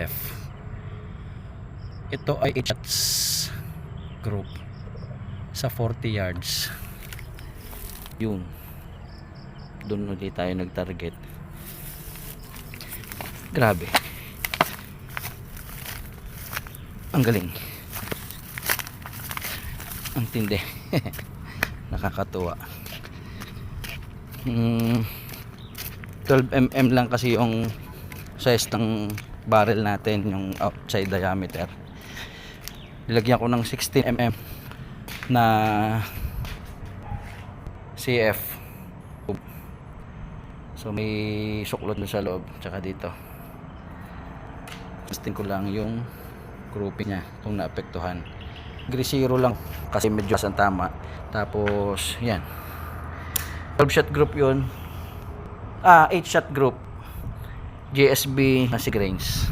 F. Ito ay 8 shots group sa 40 yards. Yun, doon ulit tayo nag-target. Grabe, ang galing, ang tindi. Nakakatuwa. 12mm lang kasi yung size ng barrel natin, yung outside diameter. Nilagyan ko ng 16mm na CF. So may suklot na sa loob, tsaka dito. Testing ko lang yung grouping niya kung naapektuhan. Degree 0 lang kasi medyo ang tama. Tapos yan, 12 shot group yun. 8 shot group, GSB na si grains.